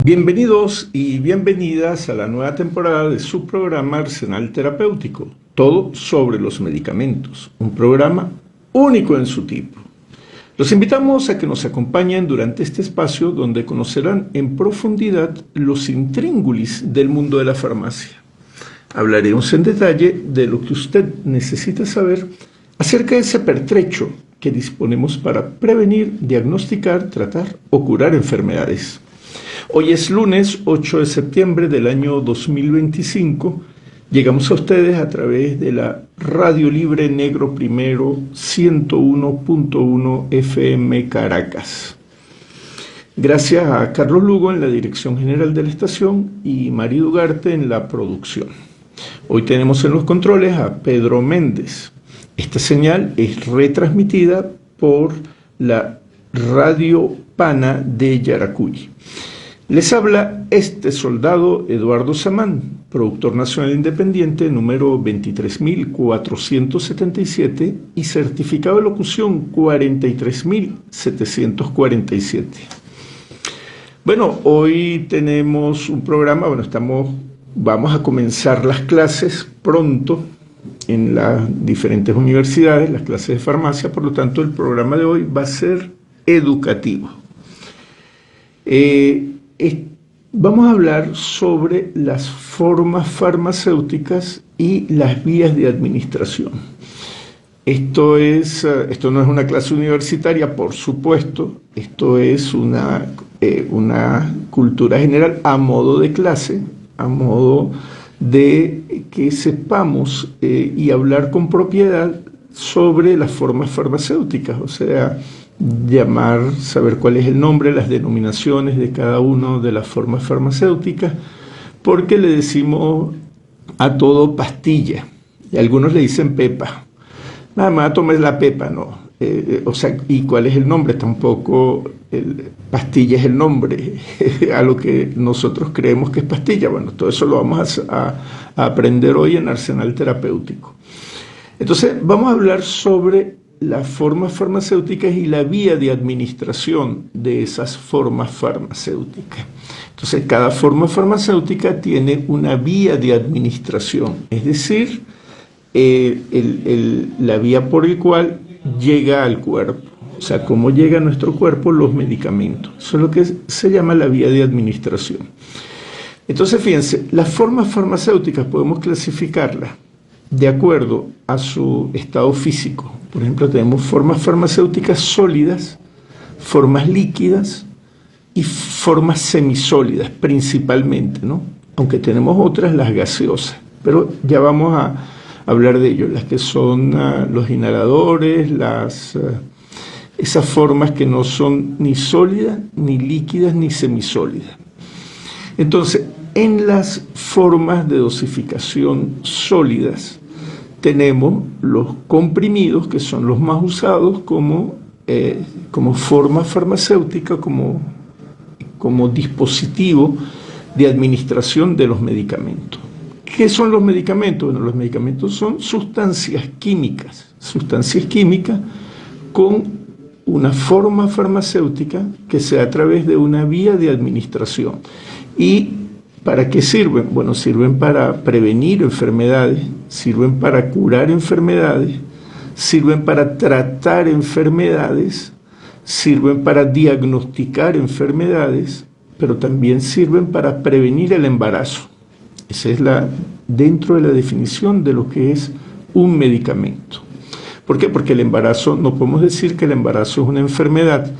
Bienvenidos y bienvenidas a la nueva temporada de su programa Arsenal Terapéutico, todo sobre los medicamentos, un programa único en su tipo. Los invitamos a que nos acompañen durante este espacio donde conocerán en profundidad los intríngulis del mundo de la farmacia. Hablaremos en detalle de lo que usted necesita saber acerca de ese pertrecho que disponemos para prevenir, diagnosticar, tratar o curar enfermedades. Hoy es lunes 8 de septiembre del año 2025. Llegamos a ustedes a través de la Radio Libre Negro Primero 101.1 FM Caracas. Gracias a Carlos Lugo en la dirección general de la estación y María Ugarte en la producción. Hoy tenemos en los controles a Pedro Méndez. Esta señal es retransmitida por la Radio Pana de Yaracuy. Les habla este soldado Eduardo Samán, productor nacional independiente número 23.477 y certificado de locución 43.747. Bueno, hoy tenemos un programa, vamos a comenzar las clases pronto en las diferentes universidades, las clases de farmacia, por lo tanto el programa de hoy va a ser educativo. Vamos a hablar sobre las formas farmacéuticas y las vías de administración. Esto no es una clase universitaria, por supuesto, esto es una cultura general a modo de clase, a modo de que sepamos y hablar con propiedad sobre las formas farmacéuticas, o sea, saber cuál es el nombre, las denominaciones de cada una de las formas farmacéuticas, porque le decimos a todo pastilla, y algunos le dicen pepa. Nada más tomes la pepa, ¿no? ¿Y cuál es el nombre? Tampoco pastilla es el nombre a lo que nosotros creemos que es pastilla. Bueno, todo eso lo vamos a aprender hoy en Arsenal Terapéutico. Entonces, vamos a hablar sobre las formas farmacéuticas y la vía de administración de esas formas farmacéuticas. Entonces, cada forma farmacéutica tiene una vía de administración, es decir, la vía por el cual llega al cuerpo, o sea, cómo llega a nuestro cuerpo los medicamentos. Eso es lo que se llama la vía de administración. Entonces, fíjense, las formas farmacéuticas podemos clasificarlas de acuerdo a su estado físico. Por ejemplo, tenemos formas farmacéuticas sólidas, formas líquidas y formas semisólidas principalmente, ¿no? Aunque tenemos otras, las gaseosas, pero ya vamos a hablar de ello, las que son los inhaladores, esas formas que no son ni sólidas, ni líquidas, ni semisólidas. Entonces, en las formas de dosificación sólidas, tenemos los comprimidos, que son los más usados como forma farmacéutica, como dispositivo de administración de los medicamentos. ¿Qué son los medicamentos? Bueno, los medicamentos son sustancias químicas con una forma farmacéutica que se da a través de una vía de administración. ¿Y para qué sirven? Bueno, sirven para prevenir enfermedades, sirven para curar enfermedades, sirven para tratar enfermedades, sirven para diagnosticar enfermedades, pero también sirven para prevenir el embarazo. Esa es dentro de la definición de lo que es un medicamento. ¿Por qué? Porque el embarazo, no podemos decir que el embarazo es una enfermedad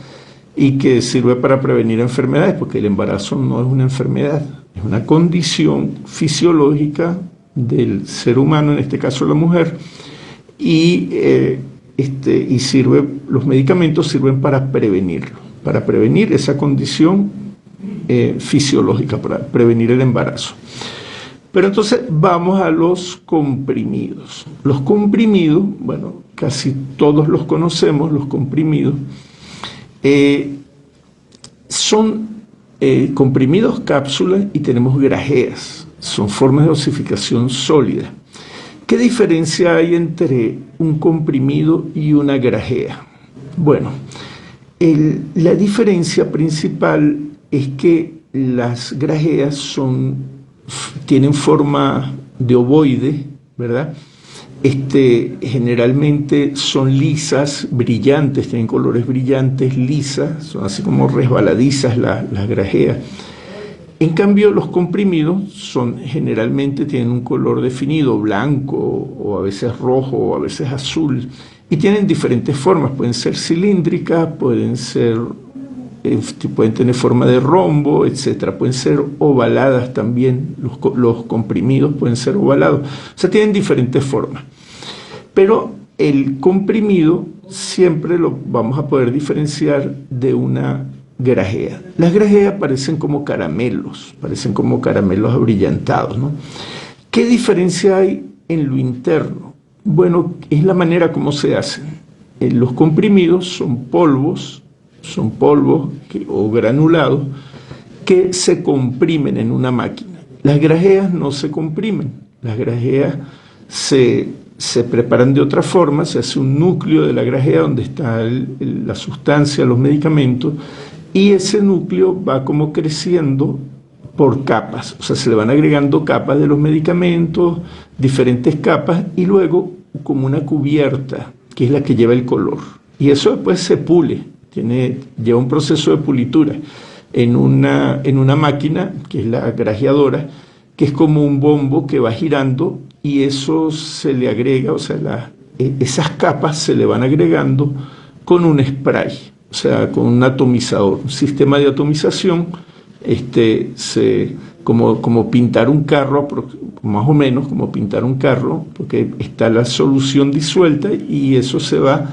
y que sirve para prevenir enfermedades, porque el embarazo no es una enfermedad, es una condición fisiológica del ser humano, en este caso la mujer, y los medicamentos sirven para prevenir esa condición fisiológica, para prevenir el embarazo. Pero entonces vamos a los comprimidos. Los comprimidos, bueno, casi todos los conocemos, los comprimidos, son comprimidos cápsulas y tenemos grajeas, son formas de dosificación sólida. ¿Qué diferencia hay entre un comprimido y una grajea? Bueno, la diferencia principal es que las grajeas tienen forma de ovoide, ¿verdad? Generalmente son lisas, brillantes, tienen colores brillantes, lisas, son así como resbaladizas las grajeas. En cambio, los comprimidos generalmente tienen un color definido, blanco o a veces rojo o a veces azul, y tienen diferentes formas, pueden ser cilíndricas, pueden tener forma de rombo, etcétera. Pueden ser ovaladas también, los comprimidos pueden ser ovalados, o sea, tienen diferentes formas. Pero el comprimido siempre lo vamos a poder diferenciar de una grajea. Las grajeas parecen como caramelos abrillantados, ¿no? ¿Qué diferencia hay en lo interno? Bueno, es la manera como se hacen. Los comprimidos son polvos o granulados que se comprimen en una máquina. Las grajeas no se comprimen, las grajeas se preparan de otra forma, se hace un núcleo de la grajea donde está la sustancia, los medicamentos, y ese núcleo va como creciendo por capas, o sea, se le van agregando capas de los medicamentos, diferentes capas, y luego como una cubierta, que es la que lleva el color. Y eso después se pule, lleva un proceso de pulitura en una máquina, que es la grajeadora, que es como un bombo que va girando, y eso se le agrega, o sea, esas capas se le van agregando con un spray, o sea, con un atomizador, un sistema de atomización, como pintar un carro, más o menos como pintar un carro, porque está la solución disuelta y eso se va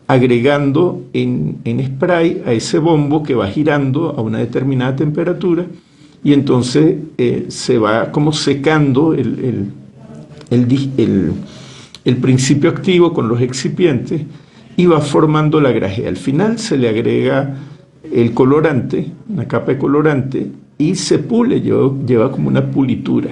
agregando en spray a ese bombo que va girando a una determinada temperatura, y entonces se va como secando el principio activo con los excipientes y va formando la grajea. Al final se le agrega el colorante, una capa de colorante, y se pule, lleva como una pulitura.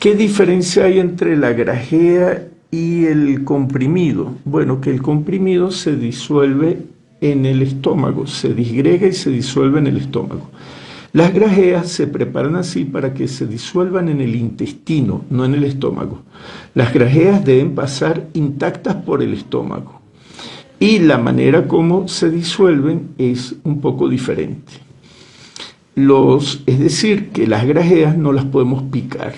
¿Qué diferencia hay entre la grajea y el comprimido? Bueno, que el comprimido se disuelve en el estómago, se disgrega y se disuelve en el estómago. Las grajeas se preparan así para que se disuelvan en el intestino, no en el estómago. Las grajeas deben pasar intactas por el estómago, y la manera como se disuelven es un poco diferente. Es decir, que las grajeas no las podemos picar,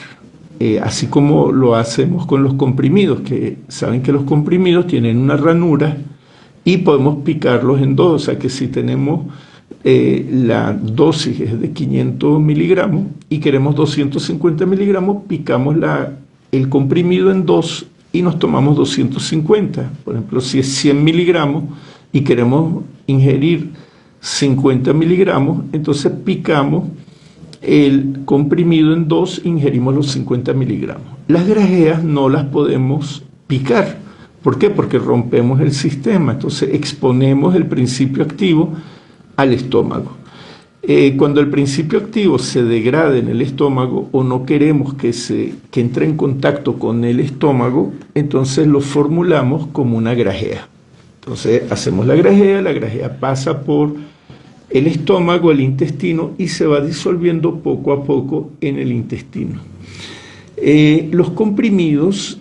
así como lo hacemos con los comprimidos, que saben que los comprimidos tienen una ranura y podemos picarlos en dos, o sea que si tenemos la dosis es de 500 miligramos y queremos 250 miligramos, picamos el comprimido en dos y nos tomamos 250. Por ejemplo, si es 100 miligramos y queremos ingerir 50 miligramos, entonces picamos el comprimido en dos e ingerimos los 50 miligramos. Las grajeas no las podemos picar. ¿Por qué? Porque rompemos el sistema, entonces exponemos el principio activo al estómago. Cuando el principio activo se degrada en el estómago o no queremos que entre en contacto con el estómago, entonces lo formulamos como una grajea. Entonces hacemos la grajea pasa por el estómago, el intestino, y se va disolviendo poco a poco en el intestino. Los comprimidos,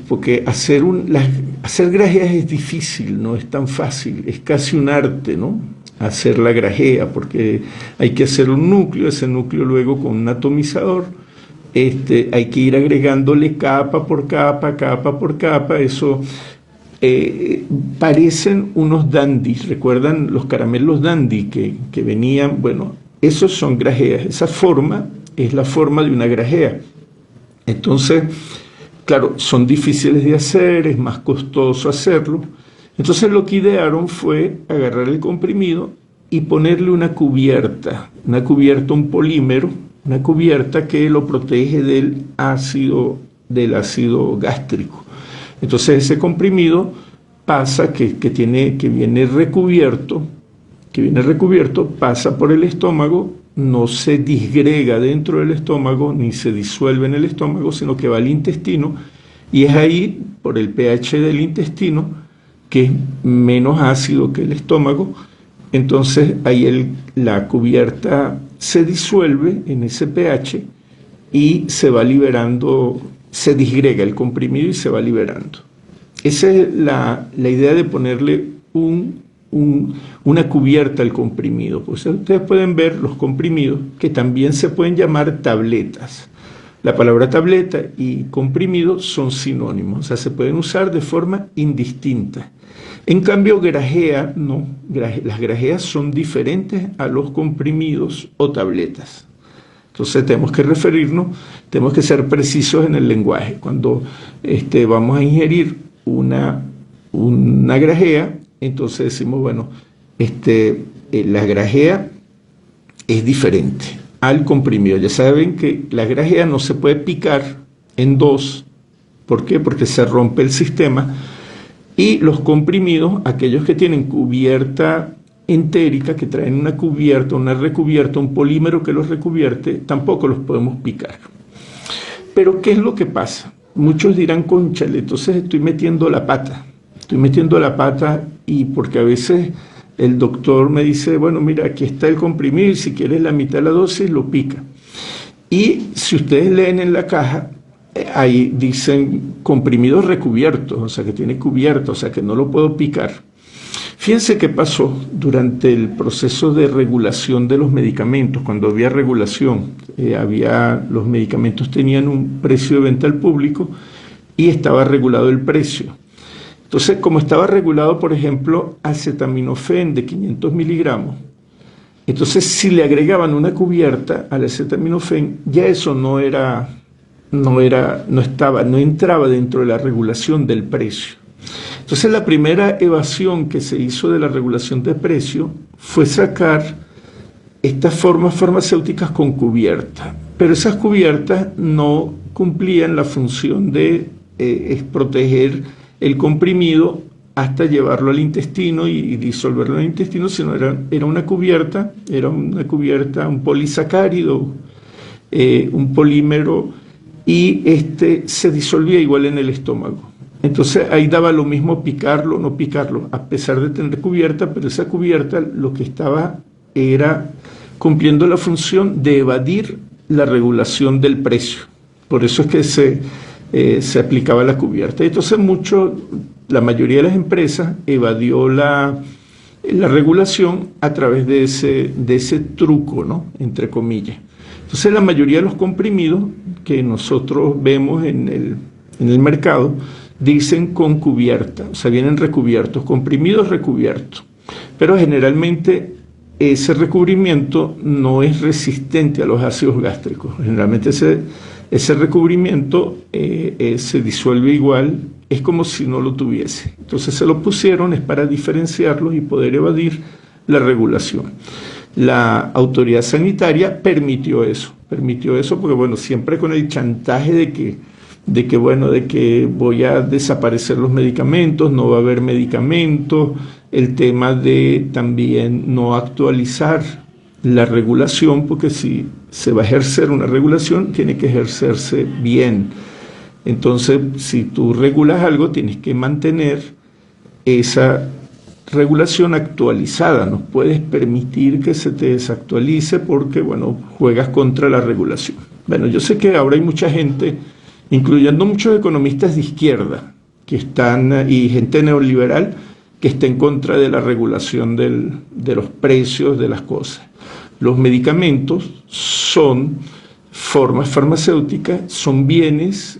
porque hacer grajeas es difícil, no es tan fácil, es casi un arte, ¿no? Hacer la grajea, porque hay que hacer un núcleo, ese núcleo luego con un atomizador, hay que ir agregándole capa por capa, eso parecen unos dandis. ¿Recuerdan los caramelos dandy que venían? Bueno, esos son grajeas, esa forma es la forma de una grajea. Entonces, claro, son difíciles de hacer, es más costoso hacerlo. Entonces lo que idearon fue agarrar el comprimido y ponerle una cubierta, un polímero, una cubierta que lo protege del ácido gástrico. Entonces ese comprimido pasa, que viene recubierto, pasa por el estómago, no se disgrega dentro del estómago, ni se disuelve en el estómago, sino que va al intestino, y es ahí, por el pH del intestino, que es menos ácido que el estómago, entonces ahí la cubierta se disuelve en ese pH y se va liberando, se disgrega el comprimido y se va liberando. Esa es la idea de ponerle una cubierta al comprimido. Pues ustedes pueden ver los comprimidos que también se pueden llamar tabletas. La palabra tableta y comprimido son sinónimos, o sea, se pueden usar de forma indistinta. En cambio, grajea no. Las grajeas son diferentes a los comprimidos o tabletas. Entonces tenemos que referirnos, tenemos que ser precisos en el lenguaje. Cuando vamos a ingerir una grajea, entonces decimos, bueno, la grajea es diferente al comprimido. Ya saben que la grajea no se puede picar en dos. ¿Por qué? Porque se rompe el sistema. Y los comprimidos, aquellos que tienen cubierta entérica, que traen una cubierta, una recubierta, un polímero que los recubierte, tampoco los podemos picar. Pero ¿qué es lo que pasa? Muchos dirán, cónchale, entonces estoy metiendo la pata y porque a veces el doctor me dice, bueno, mira, aquí está el comprimido y si quieres la mitad de la dosis lo pica. Y si ustedes leen en la caja, ahí dicen comprimidos recubiertos, o sea que tiene cubierta, o sea que no lo puedo picar. Fíjense qué pasó durante el proceso de regulación de los medicamentos. Cuando había regulación, los medicamentos tenían un precio de venta al público y estaba regulado el precio. Entonces, como estaba regulado, por ejemplo, acetaminofén de 500 miligramos, entonces si le agregaban una cubierta al acetaminofén, ya eso no entraba dentro de la regulación del precio. Entonces la primera evasión que se hizo de la regulación de precio fue sacar estas formas farmacéuticas con cubierta, pero esas cubiertas no cumplían la función de proteger el comprimido hasta llevarlo al intestino y disolverlo en el intestino, sino era una cubierta, un polisacárido, un polímero, y se disolvía igual en el estómago. Entonces ahí daba lo mismo picarlo o no picarlo, a pesar de tener cubierta, pero esa cubierta lo que estaba era cumpliendo la función de evadir la regulación del precio. Por eso es que se aplicaba la cubierta. Entonces la mayoría de las empresas evadió la regulación a través de ese truco, ¿no? Entre comillas. Entonces la mayoría de los comprimidos que nosotros vemos en el mercado dicen con cubierta, o sea, vienen recubiertos, comprimidos recubiertos. Pero generalmente ese recubrimiento no es resistente a los ácidos gástricos. Generalmente ese recubrimiento se disuelve igual, es como si no lo tuviese. Entonces se lo pusieron es para diferenciarlos y poder evadir la regulación. La autoridad sanitaria permitió eso porque, bueno, siempre con el chantaje de que voy a desaparecer los medicamentos, no va a haber medicamentos, el tema de también no actualizar la regulación, porque si se va a ejercer una regulación, tiene que ejercerse bien. Entonces, si tú regulas algo, tienes que mantener esa regulación actualizada. No puedes permitir que se te desactualice porque, bueno, juegas contra la regulación. Bueno, yo sé que ahora hay mucha gente, incluyendo muchos economistas de izquierda, y gente neoliberal, que está en contra de la regulación de los precios de las cosas. Los medicamentos son formas farmacéuticas, son bienes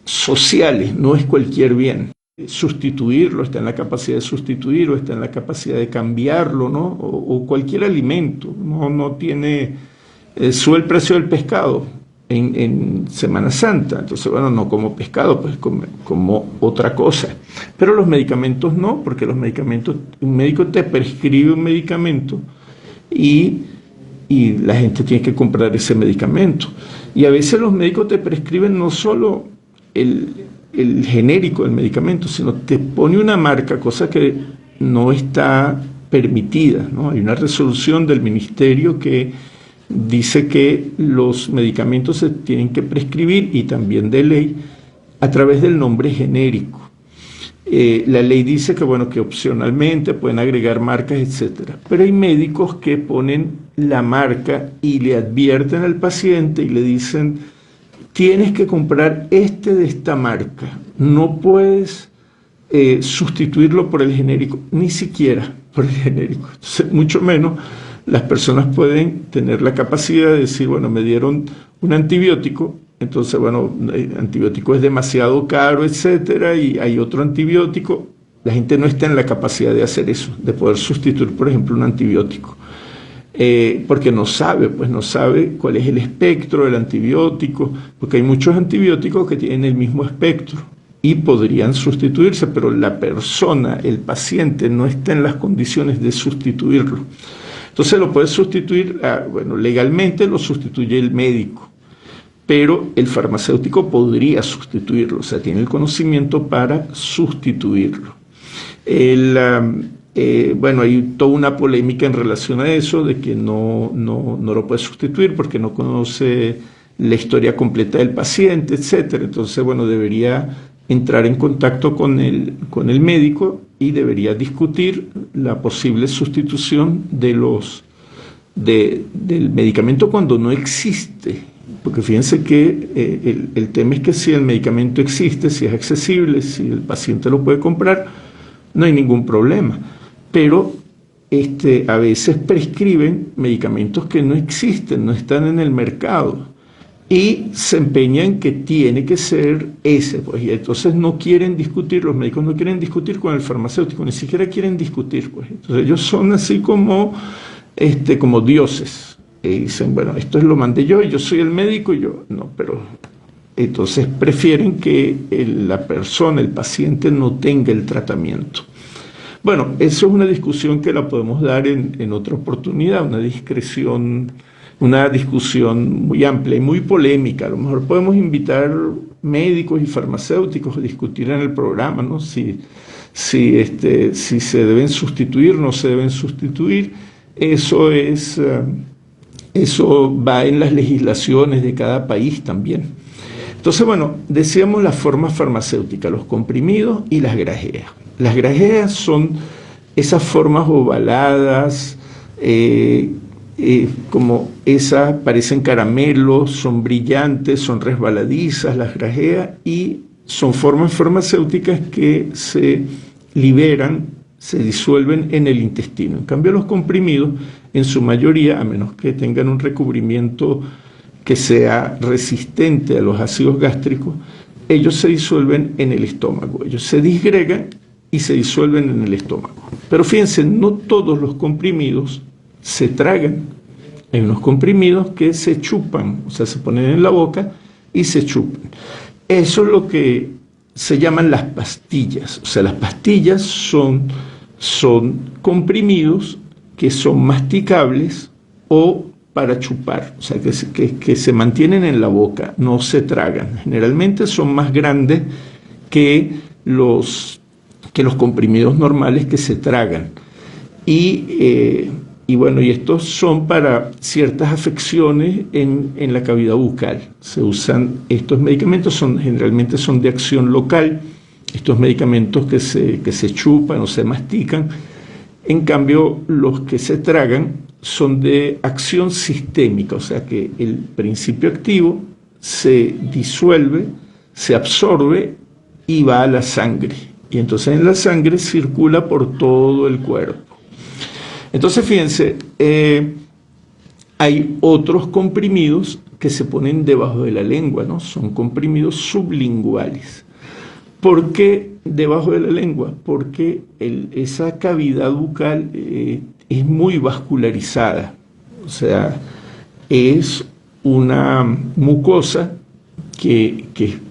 sociales, no es cualquier bien. Sustituirlo, está en la capacidad de sustituirlo, está en la capacidad de cambiarlo, ¿no? O cualquier alimento, no tiene, sube el precio del pescado en Semana Santa, entonces, bueno, no como pescado, pues como otra cosa. Pero los medicamentos no, porque los medicamentos, un médico te prescribe un medicamento y la gente tiene que comprar ese medicamento. Y a veces los médicos te prescriben no solo el genérico del medicamento, sino te pone una marca, cosa que no está permitida, ¿no? Hay una resolución del ministerio que dice que los medicamentos se tienen que prescribir, y también de ley, a través del nombre genérico. La ley dice que, bueno, que opcionalmente pueden agregar marcas, etcétera. Pero hay médicos que ponen la marca y le advierten al paciente y le dicen, tienes que comprar este de esta marca, no puedes sustituirlo por el genérico, ni siquiera por el genérico. Entonces, mucho menos las personas pueden tener la capacidad de decir, bueno, me dieron un antibiótico, entonces, bueno, el antibiótico es demasiado caro, etcétera, y hay otro antibiótico. La gente no está en la capacidad de hacer eso, de poder sustituir, por ejemplo, un antibiótico. Porque no sabe cuál es el espectro del antibiótico, porque hay muchos antibióticos que tienen el mismo espectro y podrían sustituirse, pero la persona, el paciente, no está en las condiciones de sustituirlo. Entonces lo puede sustituir, bueno, legalmente lo sustituye el médico, pero el farmacéutico podría sustituirlo, o sea, tiene el conocimiento para sustituirlo. Bueno, hay toda una polémica en relación a eso, de que no lo puede sustituir porque no conoce la historia completa del paciente, etcétera. Entonces, bueno, debería entrar en contacto con el médico y debería discutir la posible sustitución del medicamento cuando no existe. Porque fíjense que el tema es que si el medicamento existe, si es accesible, si el paciente lo puede comprar, no hay ningún problema. Pero a veces prescriben medicamentos que no existen, no están en el mercado, y se empeñan que tiene que ser ese, pues, y entonces no quieren discutir, los médicos no quieren discutir con el farmacéutico, ni siquiera quieren discutir, pues. Entonces ellos son así como dioses. Y dicen, bueno, esto lo mandé yo y yo soy el médico y yo, no, pero entonces prefieren que la persona, el paciente, no tenga el tratamiento. Bueno, eso es una discusión que la podemos dar en otra oportunidad, una discusión muy amplia y muy polémica. A lo mejor podemos invitar médicos y farmacéuticos a discutir en el programa, ¿no? Si se deben sustituir, no se deben sustituir. Eso va en las legislaciones de cada país también. Entonces, bueno, decíamos las formas farmacéuticas, los comprimidos y las grajeas. Las grajeas son esas formas ovaladas, como esas, parecen caramelos, son brillantes, son resbaladizas las grajeas, y son formas farmacéuticas que se liberan, se disuelven en el intestino. En cambio, los comprimidos, en su mayoría, a menos que tengan un recubrimiento que sea resistente a los ácidos gástricos, ellos se disuelven en el estómago. Ellos se disgregan y se disuelven en el estómago. Pero fíjense, no todos los comprimidos se tragan. Hay unos comprimidos que se chupan, o sea, se ponen en la boca y se chupan. Eso es lo que se llaman las pastillas. O sea, las pastillas son comprimidos que son masticables o para chupar, o sea, que se mantienen en la boca, no se tragan. Generalmente son más grandes que los comprimidos normales que se tragan. Y bueno, y estos son para ciertas afecciones en la cavidad bucal. Se usan estos medicamentos, generalmente son de acción local, estos medicamentos que se chupan o se mastican. En cambio, los que se tragan son de acción sistémica, o sea que el principio activo se disuelve, se absorbe y va a la sangre. Y entonces en la sangre circula por todo el cuerpo. Entonces, fíjense, hay otros comprimidos que se ponen debajo de la lengua, ¿no? Son comprimidos sublinguales. ¿Por qué debajo de la lengua? Porque esa cavidad bucal es muy vascularizada, o sea, es una mucosa que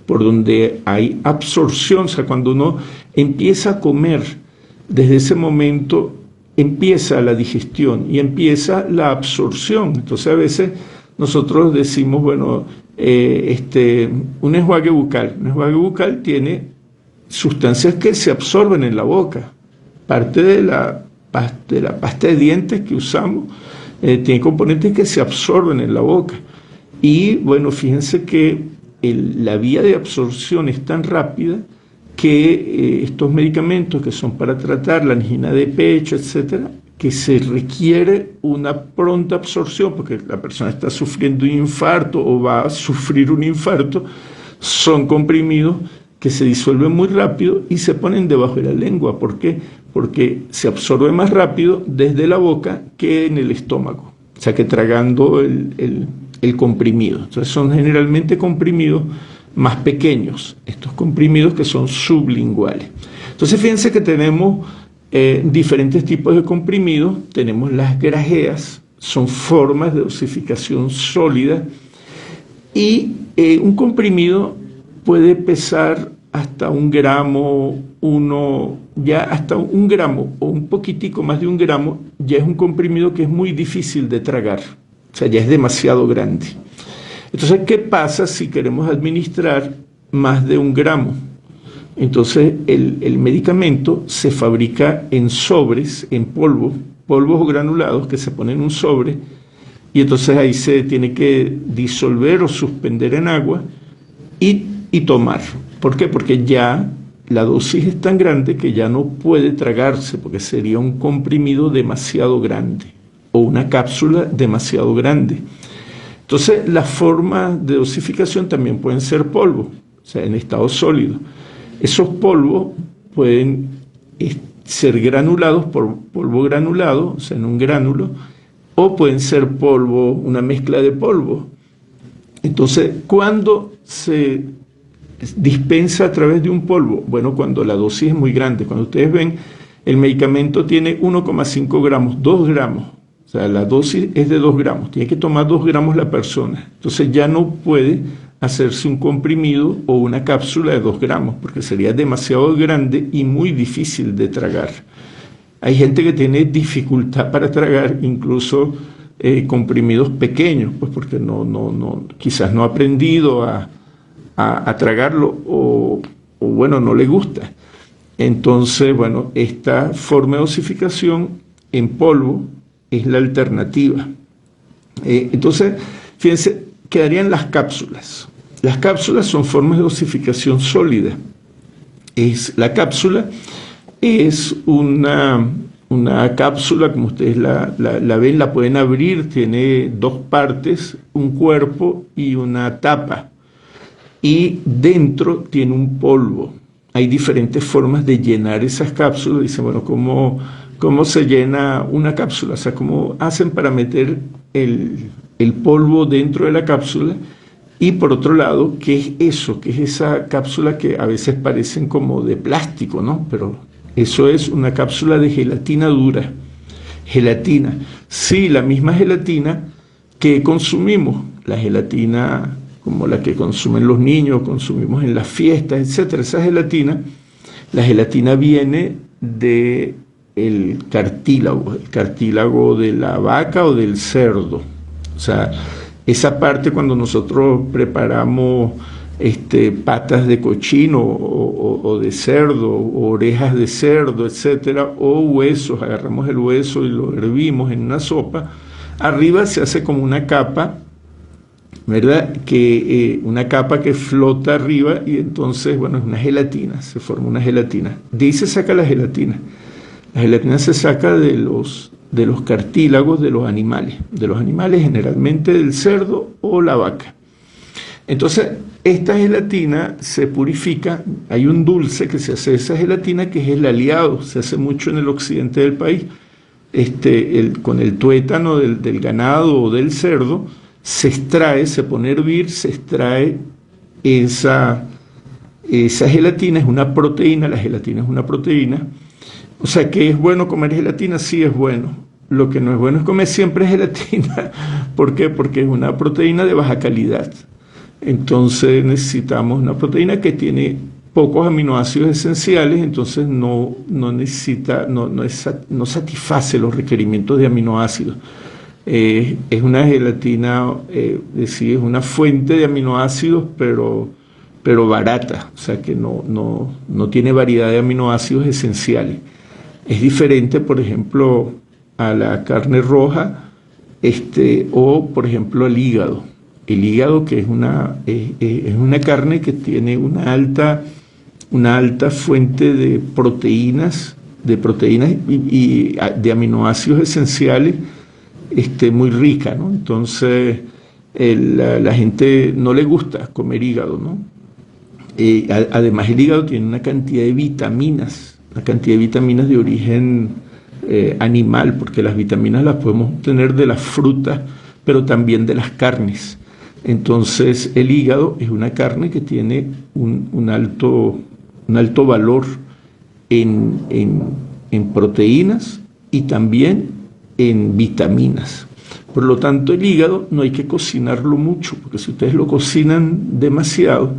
por donde hay absorción, o sea, cuando uno empieza a comer, desde ese momento empieza la digestión y empieza la absorción. Entonces a veces nosotros decimos, bueno, un enjuague bucal tiene sustancias que se absorben en la boca. Parte de la pasta de dientes que usamos tiene componentes que se absorben en la boca. Y bueno, fíjense que la vía de absorción es tan rápida que estos medicamentos que son para tratar la angina de pecho, etcétera, que se requiere una pronta absorción porque la persona está sufriendo un infarto o va a sufrir un infarto, son comprimidos que se disuelven muy rápido y se ponen debajo de la lengua. ¿Por qué? Porque se absorbe más rápido desde la boca que en el estómago, o sea que tragando el comprimido. Entonces son generalmente comprimidos más pequeños, estos comprimidos que son sublinguales. Entonces fíjense que tenemos diferentes tipos de comprimidos. Tenemos las grajeas, son formas de dosificación sólida, y un comprimido puede pesar hasta 1 gramo, ya hasta 1 gramo o un poquitico más de 1 gramo, ya es un comprimido que es muy difícil de tragar, o sea, ya es demasiado grande. Entonces, ¿qué pasa si queremos administrar más de 1 gramo? Entonces, el medicamento se fabrica en sobres, en polvos o granulados que se ponen en un sobre, y entonces ahí se tiene que disolver o suspender en agua y tomar. ¿Por qué? Porque ya la dosis es tan grande que ya no puede tragarse, porque sería un comprimido demasiado grande o una cápsula demasiado grande. Entonces, las formas de dosificación también pueden ser polvo, o sea, en estado sólido. Esos polvos pueden ser granulados por polvo granulado, o sea, en un gránulo, o pueden ser polvo, una mezcla de polvo. Entonces, ¿cuándo se dispensa a través de un polvo? Bueno, cuando la dosis es muy grande. Cuando ustedes ven, el medicamento tiene 1,5 gramos, 2 gramos. O sea, la dosis es de 2 gramos. Tiene que tomar 2 gramos la persona. Entonces ya no puede hacerse un comprimido o una cápsula de 2 gramos, porque sería demasiado grande y muy difícil de tragar. Hay gente que tiene dificultad para tragar incluso comprimidos pequeños, pues porque quizás no ha aprendido a tragarlo o bueno, no le gusta. Entonces, bueno, esta forma de dosificación en polvo es la alternativa. Entonces, fíjense, quedarían las cápsulas. Las cápsulas son formas de dosificación sólida. La cápsula es una cápsula, como ustedes la ven, la pueden abrir, tiene 2 partes, un cuerpo y una tapa. Y dentro tiene un polvo. Hay diferentes formas de llenar esas cápsulas. Dicen, bueno, ¿cómo se llena una cápsula? O sea, ¿cómo hacen para meter el polvo dentro de la cápsula? Y por otro lado, ¿qué es eso? ¿Qué es esa cápsula que a veces parecen como de plástico, ¿no? Pero eso es una cápsula de gelatina dura. Gelatina. Sí, la misma gelatina que consumimos. La gelatina como la que consumen los niños, consumimos en las fiestas, etc. Esa gelatina, la gelatina viene del cartílago de la vaca o del cerdo. O sea, esa parte cuando nosotros preparamos patas de cochino o de cerdo, o orejas de cerdo, etcétera, o huesos, agarramos el hueso y lo hervimos en una sopa, arriba se hace como una capa, ¿verdad? Una capa que flota arriba, y entonces, bueno, es una gelatina, se forma una gelatina. De ahí se saca la gelatina. La gelatina se saca de los cartílagos de los animales generalmente del cerdo o la vaca. Entonces, esta gelatina se purifica. Hay un dulce que se hace de esa gelatina que es el aliado, se hace mucho en el occidente del país. Con el tuétano del ganado o del cerdo, se extrae, se pone a hervir, se extrae esa gelatina. Es una proteína, la gelatina es una proteína. O sea, ¿que es bueno comer gelatina? Sí, es bueno. Lo que no es bueno es comer siempre gelatina. ¿Por qué? Porque es una proteína de baja calidad. Entonces necesitamos una proteína que tiene pocos aminoácidos esenciales, entonces no satisface los requerimientos de aminoácidos. Es una gelatina, es una fuente de aminoácidos, pero barata, o sea que no tiene variedad de aminoácidos esenciales. Es diferente, por ejemplo, a la carne roja, o por ejemplo al hígado. El hígado, que es una carne que tiene una alta una alta fuente de proteínas y de aminoácidos esenciales muy rica, ¿no? Entonces la gente no le gusta comer hígado, ¿no? Además el hígado tiene una cantidad de vitaminas de origen animal, porque las vitaminas las podemos obtener de las frutas, pero también de las carnes. Entonces el hígado es una carne que tiene un alto valor en proteínas y también en vitaminas. Por lo tanto, el hígado no hay que cocinarlo mucho, porque si ustedes lo cocinan demasiado,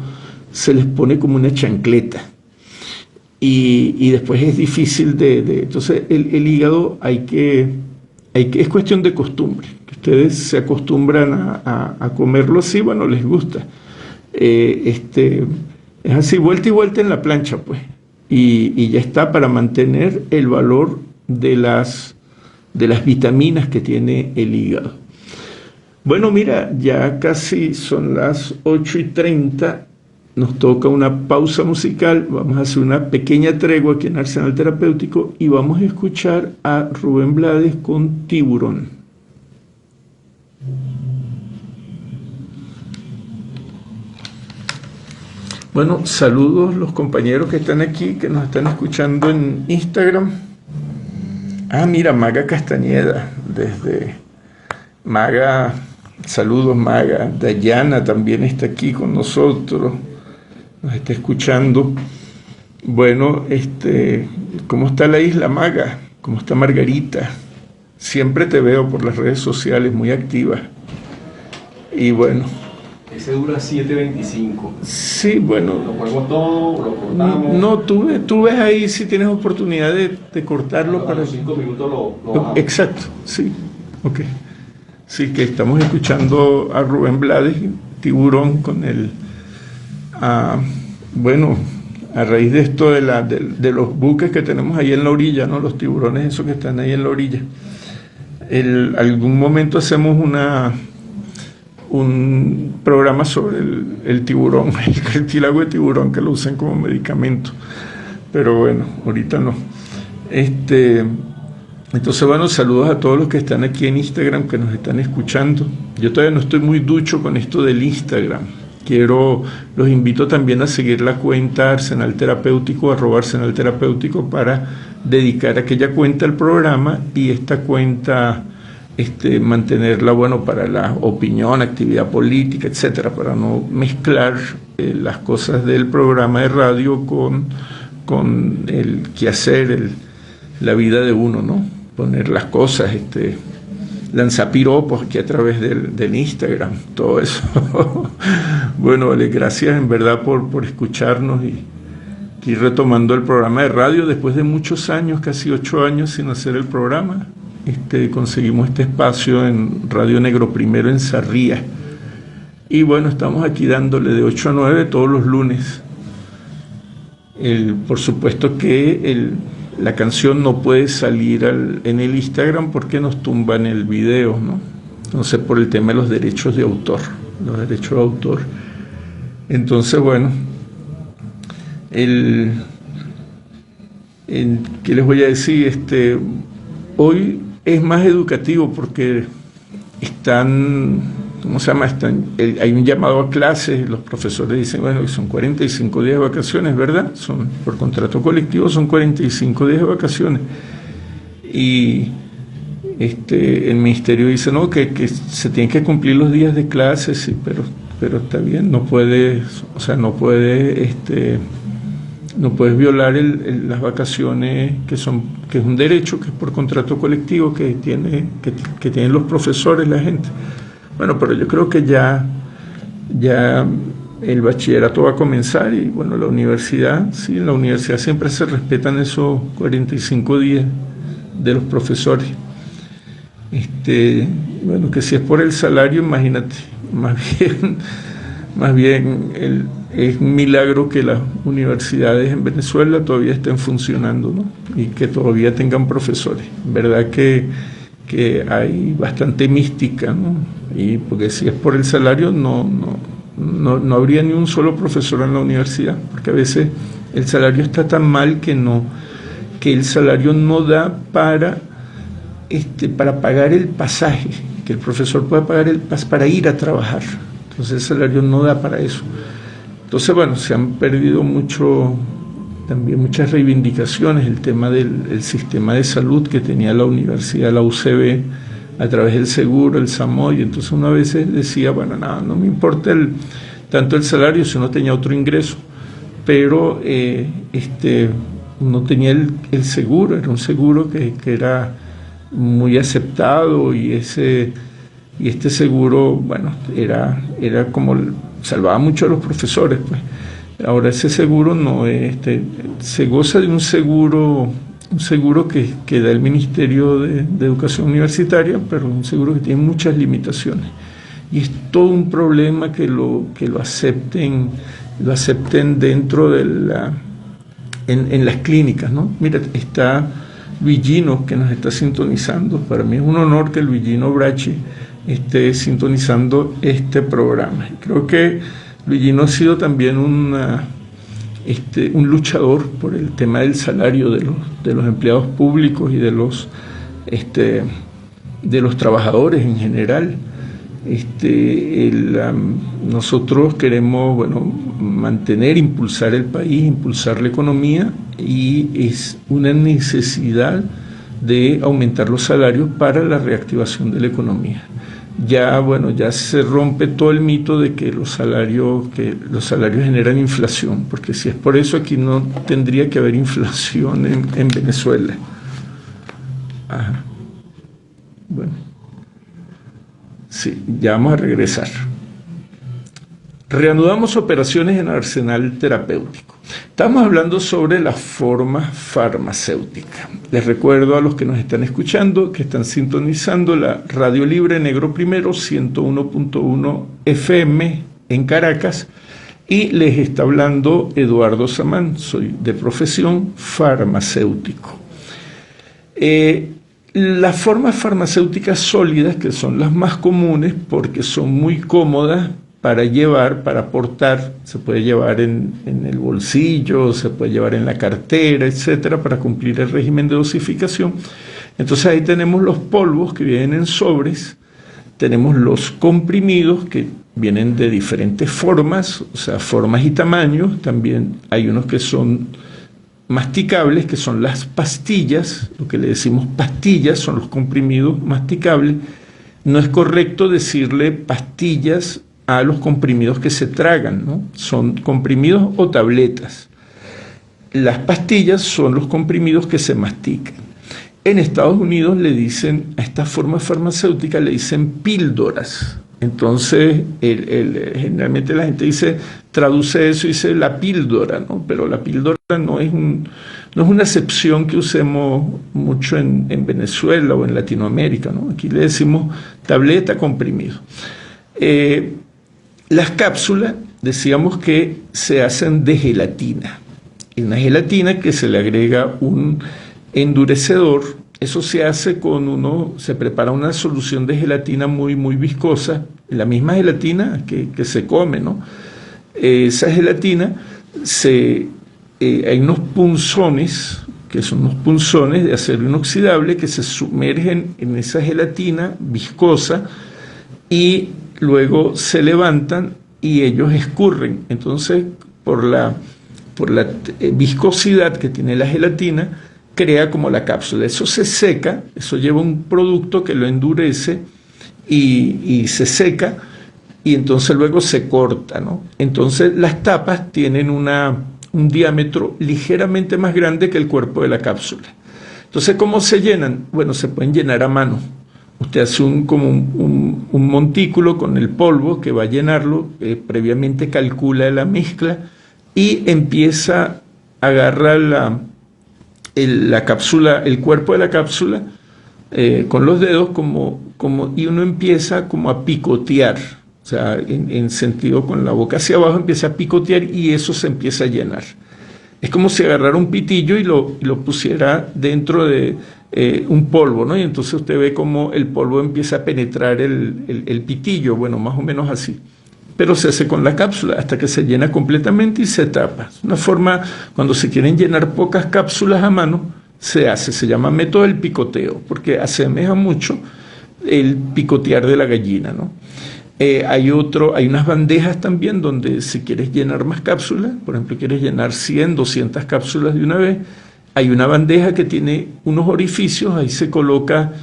se les pone como una chancleta. Y después es difícil entonces el hígado es cuestión de costumbre. Que ustedes se acostumbran a comerlo así, bueno, les gusta. Es así, vuelta y vuelta en la plancha, pues. Y ya está, para mantener el valor de las vitaminas que tiene el hígado. Bueno, mira, ya casi son las 8:30. Nos toca una pausa musical, vamos a hacer una pequeña tregua aquí en Arsenal Terapéutico y vamos a escuchar a Rubén Blades con Tiburón. Bueno, saludos los compañeros que están aquí, que nos están escuchando en Instagram. Mira, Maga Castañeda, desde Maga, saludos Maga. Dayana también está aquí con nosotros. Nos está escuchando. Bueno, ¿cómo está la isla, Maga? ¿Cómo está Margarita? Siempre te veo por las redes sociales, muy activa. Y bueno. Ese dura 7:25. Sí, bueno. ¿Lo ponemos todo? ¿Lo cortamos? No, tú ves ahí si tienes oportunidad de cortarlo para... 5 minutos lo bajamos. Exacto, sí. Ok. Sí, que estamos escuchando a Rubén Blades, Tiburón, con el... bueno, a raíz de esto de los buques que tenemos ahí en la orilla, ¿no? Los tiburones esos que están ahí en la orilla. Algún momento hacemos un programa sobre el tiburón, el cartílago de tiburón, que lo usan como medicamento. Pero bueno, ahorita no. Entonces, bueno, saludos a todos los que están aquí en Instagram, que nos están escuchando. Yo todavía no estoy muy ducho con esto del Instagram. Los invito también a seguir la cuenta Arsenal Terapéutico, @Arsenal Terapéutico, para dedicar aquella cuenta al programa y esta cuenta mantenerla, bueno, para la opinión, actividad política, etcétera, para no mezclar las cosas del programa de radio con el quehacer, la vida de uno, ¿no? Poner las cosas, lanzar piropos aquí a través del Instagram, todo eso. Bueno, vale, gracias en verdad por escucharnos y retomando el programa de radio después de muchos años, casi 8 años sin hacer el programa. Conseguimos este espacio en Radio Negro Primero en Sarría. Y bueno, estamos aquí dándole de 8 a 9 todos los lunes. Por supuesto que la canción no puede salir en el Instagram porque nos tumban el video, ¿no? Entonces, por el tema de los derechos de autor. Entonces, bueno, ¿qué les voy a decir? Hoy es más educativo porque hay un llamado a clases, los profesores dicen, bueno, son 45 días de vacaciones, ¿verdad? Por contrato colectivo son 45 días de vacaciones. Y el ministerio dice, no, que se tienen que cumplir los días de clases, sí, pero está bien, no puedes violar las vacaciones, que es un derecho, que es por contrato colectivo que tienen los profesores, la gente. Bueno, pero yo creo que ya el bachillerato va a comenzar y bueno, la universidad, sí, en la universidad siempre se respetan esos 45 días de los profesores. Bueno, que si es por el salario, imagínate, más bien es un milagro que las universidades en Venezuela todavía estén funcionando, ¿no? Y que todavía tengan profesores. Verdad que hay bastante mística, ¿no? Y porque si es por el salario no habría ni un solo profesor en la universidad, porque a veces El salario está tan mal que el salario no da para pagar el pasaje, que el profesor pueda pagar el pasaje para ir a trabajar. Entonces el salario no da para eso. Entonces, bueno, se han perdido también muchas reivindicaciones, el tema del sistema de salud que tenía la universidad, la UCB, a través del seguro, el SAMOY. Entonces uno a veces decía, bueno, no me importa tanto el salario si uno tenía otro ingreso, pero uno tenía el seguro, era un seguro que era muy aceptado, y este seguro, bueno, era como salvaba mucho a los profesores, pues. Ahora ese seguro no se goza de un seguro que da el Ministerio de Educación Universitaria, pero un seguro que tiene muchas limitaciones, y es todo un problema que lo acepten dentro de en las clínicas, ¿no? Mira, está Luigino, que nos está sintonizando. Para mí es un honor que Luigino Bracci esté sintonizando este programa. Creo que Luigino ha sido también un luchador por el tema del salario de los empleados públicos y de los trabajadores en general. Nosotros queremos, bueno, mantener, impulsar el país, impulsar la economía, y es una necesidad de aumentar los salarios para la reactivación de la economía. Ya se rompe todo el mito de que los salarios generan inflación, porque si es por eso, aquí no tendría que haber inflación en Venezuela. Ajá. Bueno. Sí, ya vamos a regresar. Reanudamos operaciones en Arsenal Terapéutico. Estamos hablando sobre la forma farmacéutica. Les recuerdo a los que nos están escuchando que están sintonizando la Radio Libre Negro Primero 101.1 FM en Caracas, y les está hablando Eduardo Samán. Soy de profesión farmacéutico. Las formas farmacéuticas sólidas, que son las más comunes porque son muy cómodas para llevar, para portar, se puede llevar en el bolsillo, se puede llevar en la cartera, etcétera, para cumplir el régimen de dosificación. Entonces ahí tenemos los polvos que vienen en sobres, tenemos los comprimidos que vienen de diferentes formas, o sea, formas y tamaños. También hay unos que son masticables, que son las pastillas, lo que le decimos pastillas, son los comprimidos masticables. No es correcto decirle pastillas a los comprimidos que se tragan, ¿no? Son comprimidos o tabletas. Las pastillas son los comprimidos que se mastican. En Estados Unidos le dicen, a esta forma farmacéutica le dicen píldoras. Entonces, generalmente la gente traduce eso y dice la píldora, ¿no? Pero la píldora no es una acepción que usemos mucho en Venezuela o en Latinoamérica, ¿no? Aquí le decimos tableta, comprimido. Las cápsulas, decíamos que se hacen de gelatina. En una gelatina que se le agrega un endurecedor. Eso se hace se prepara una solución de gelatina muy, muy viscosa, la misma gelatina que se come, ¿no? Esa gelatina, hay unos punzones, que son unos punzones de acero inoxidable que se sumergen en esa gelatina viscosa y luego se levantan y ellos escurren. Entonces, por la viscosidad que tiene la gelatina, crea como la cápsula. Eso se seca, eso lleva un producto que lo endurece y se seca, y entonces luego se corta, ¿no? Entonces las tapas tienen un diámetro ligeramente más grande que el cuerpo de la cápsula. Entonces, ¿cómo se llenan? Bueno, se pueden llenar a mano. Usted hace un montículo con el polvo que va a llenarlo, previamente calcula la mezcla y empieza a agarrar la cápsula, el cuerpo de la cápsula, con los dedos y uno empieza como a picotear, o sea, en sentido con la boca hacia abajo, empieza a picotear y eso se empieza a llenar. Es como si agarrara un pitillo y lo pusiera dentro de un polvo, ¿no? Y entonces usted ve como el polvo empieza a penetrar el pitillo, bueno, más o menos así. pero se hace con la cápsula hasta que se llena completamente y se tapa. Es una forma, cuando se quieren llenar pocas cápsulas a mano, se llama método del picoteo, porque asemeja mucho el picotear de la gallina, ¿no? Hay unas bandejas también donde si quieres llenar más cápsulas, por ejemplo, quieres llenar 100, 200 cápsulas de una vez, hay una bandeja que tiene unos orificios, ahí se coloca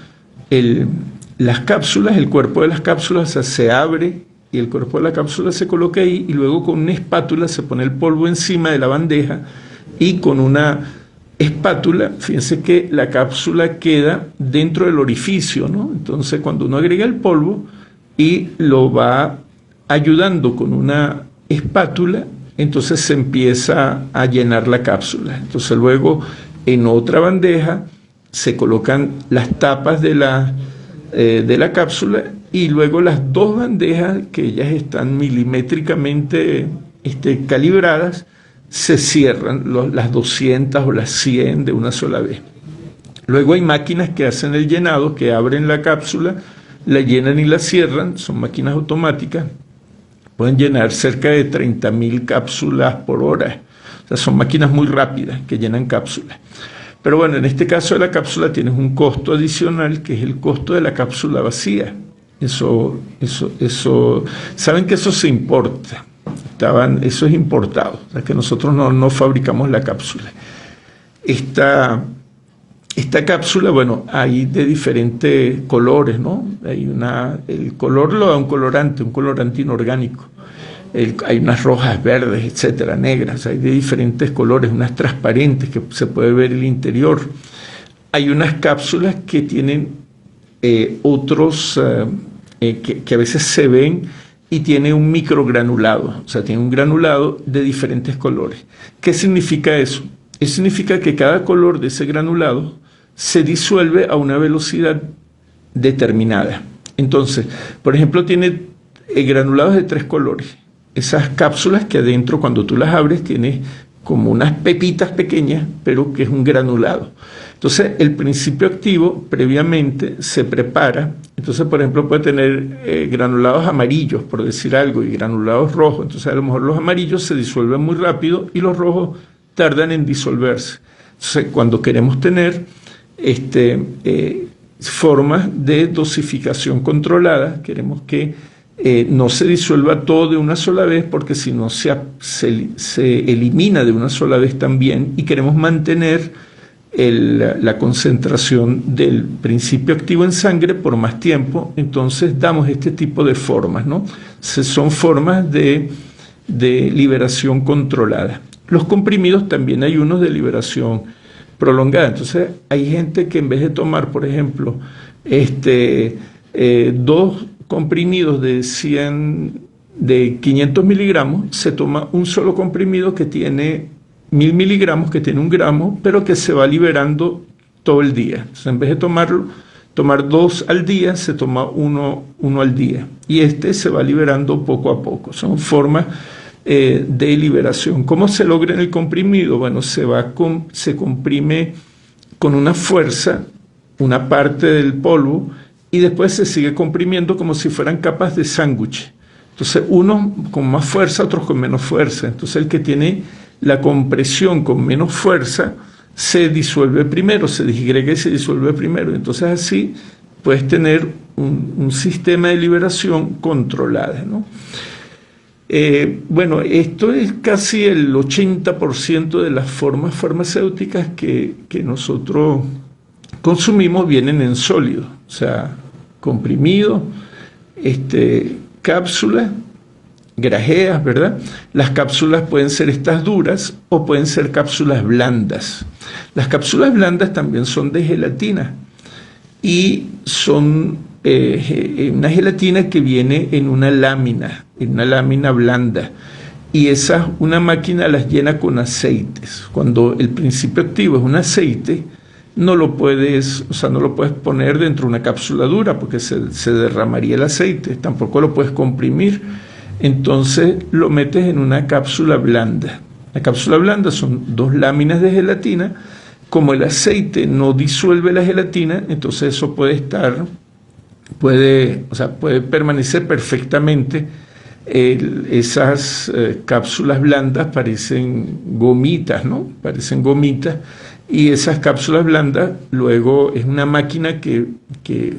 las cápsulas, el cuerpo de las cápsulas, o sea, se abre y el cuerpo de la cápsula se coloca ahí y luego con una espátula se pone el polvo encima de la bandeja y con una espátula, fíjense que la cápsula queda dentro del orificio, ¿no? Entonces cuando uno agrega el polvo y lo va ayudando con una espátula, entonces se empieza a llenar la cápsula. Entonces luego en otra bandeja se colocan las tapas de la cápsula y luego las dos bandejas, que ellas están milimétricamente calibradas, se cierran, las 200 o las 100 de una sola vez. Luego hay máquinas que hacen el llenado, que abren la cápsula, la llenan y la cierran, son máquinas automáticas, pueden llenar cerca de 30.000 cápsulas por hora. O sea, son máquinas muy rápidas que llenan cápsulas. Pero bueno, en este caso de la cápsula tienes un costo adicional, que es el costo de la cápsula vacía. Saben que eso se importa, eso es importado, o sea que nosotros no fabricamos la cápsula. Esta cápsula, bueno, hay de diferentes colores, ¿no? El color lo da un colorante inorgánico. Hay unas rojas, verdes, etcétera, negras, hay de diferentes colores, unas transparentes que se puede ver el interior. Hay unas cápsulas que tienen otros que a veces se ven y tiene un microgranulado, o sea, tiene un granulado de diferentes colores. ¿Qué significa eso? Eso significa que cada color de ese granulado se disuelve a una velocidad determinada. Entonces, por ejemplo, tiene granulados de 3 colores. Esas cápsulas que adentro, cuando tú las abres, tienes como unas pepitas pequeñas, pero que es un granulado. Entonces, el principio activo previamente se prepara. Entonces, por ejemplo, puede tener granulados amarillos, por decir algo, y granulados rojos. Entonces, a lo mejor los amarillos se disuelven muy rápido y los rojos tardan en disolverse. Entonces, cuando queremos tener formas de dosificación controlada, queremos que no se disuelva todo de una sola vez, porque si no se elimina de una sola vez también, y queremos mantener la concentración del principio activo en sangre por más tiempo. Entonces damos este tipo de formas, ¿no? Son formas de liberación controlada. Los comprimidos también hay unos de liberación prolongada. Entonces hay gente que en vez de tomar, por ejemplo, 2 comprimidos de 500 miligramos, se toma un solo comprimido que tiene 1000 miligramos, que tiene 1 gramo, pero que se va liberando todo el día. Entonces, en vez de tomar 2 al día, se toma uno al día. Y se va liberando poco a poco. Son formas de liberación. ¿Cómo se logra en el comprimido? Bueno, se comprime con una fuerza una parte del polvo y después se sigue comprimiendo como si fueran capas de sándwich. Entonces, unos con más fuerza, otros con menos fuerza. Entonces, el que tiene la compresión con menos fuerza se disuelve primero, se disgrega y se disuelve primero. Entonces, así puedes tener un sistema de liberación controlada, ¿no? Bueno, esto es casi el 80% de las formas farmacéuticas que nosotros consumimos vienen en sólido, o sea, comprimido, cápsulas, grajeas, ¿verdad? Las cápsulas pueden ser estas duras o pueden ser cápsulas blandas. Las cápsulas blandas también son de gelatina y son una gelatina que viene en una lámina blanda, y una máquina las llena con aceites. Cuando el principio activo es un aceite, no lo puedes poner dentro de una cápsula dura porque se derramaría el aceite, tampoco lo puedes comprimir. Entonces lo metes en una cápsula blanda. La cápsula blanda son 2 láminas de gelatina. Como el aceite no disuelve la gelatina, entonces eso puede permanecer perfectamente esas cápsulas blandas parecen gomitas, ¿no? Parecen gomitas, y esas cápsulas blandas luego es una máquina que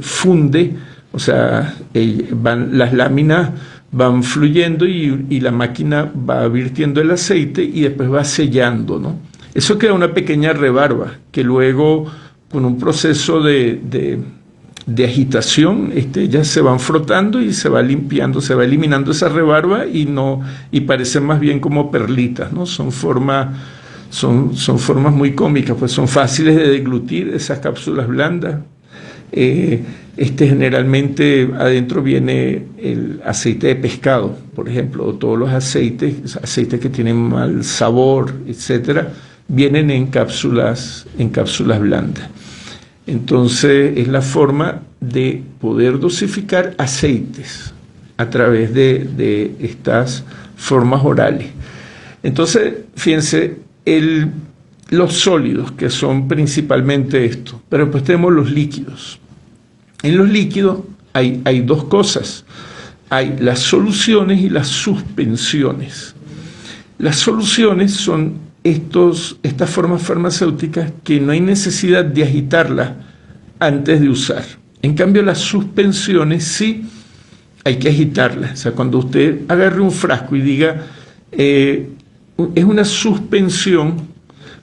funde, o sea, las láminas van fluyendo y la máquina va virtiendo el aceite y después va sellando, ¿no? Eso crea una pequeña rebarba que luego, con un proceso de agitación, ya se van frotando y se va limpiando, se va eliminando esa rebarba y parecen más bien como perlitas, ¿no? Son formas muy cómicas, pues son fáciles de deglutir esas cápsulas blandas. Generalmente adentro viene el aceite de pescado, por ejemplo, o todos los aceites que tienen mal sabor, etcétera, vienen en cápsulas blandas. Entonces es la forma de poder dosificar aceites a través de estas formas orales. Entonces, fíjense, los sólidos, que son principalmente esto, pero pues tenemos los líquidos. En los líquidos hay dos cosas, hay las soluciones y las suspensiones. Las soluciones son estas formas farmacéuticas que no hay necesidad de agitarlas antes de usar. En cambio, las suspensiones sí hay que agitarlas. O sea, cuando usted agarre un frasco y diga, es una suspensión.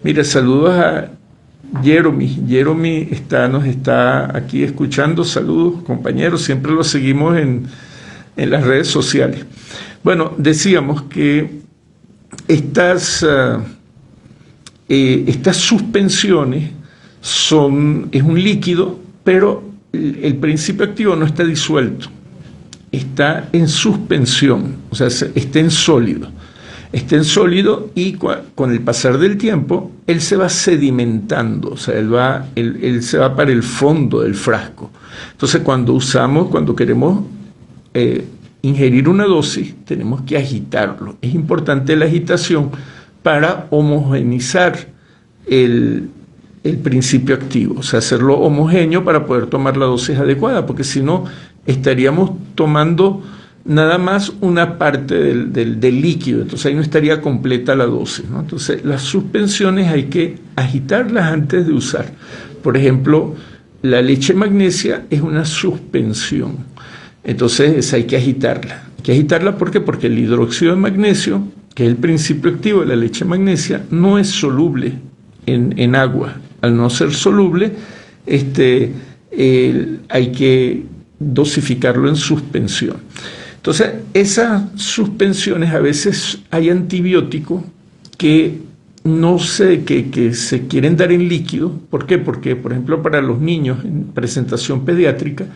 Mira, saludos a Jeremy. Jeremy nos está aquí escuchando. Saludos, compañeros. Siempre lo seguimos en las redes sociales. Bueno, decíamos que estas suspensiones es un líquido, pero el principio activo no está disuelto, está en suspensión, o sea, está en sólido. Está en sólido y con el pasar del tiempo, él se va sedimentando, o sea, él se va para el fondo del frasco. Entonces, cuando queremos ingerir una dosis, tenemos que agitarlo. Es importante la agitación para homogeneizar el principio activo, o sea, hacerlo homogéneo para poder tomar la dosis adecuada, porque si no, estaríamos tomando nada más una parte del líquido, entonces ahí no estaría completa la dosis, ¿no? Entonces, las suspensiones hay que agitarlas antes de usar. Por ejemplo, la leche magnesia es una suspensión, entonces hay que agitarla. Hay que agitarla, ¿por qué? Porque el hidróxido de magnesio, que es el principio activo de la leche magnesia, no es soluble en agua. Al no ser soluble, hay que dosificarlo en suspensión. Entonces, esas suspensiones, a veces hay antibióticos que se quieren dar en líquido. ¿Por qué? Porque, por ejemplo, para los niños en presentación pediátrica,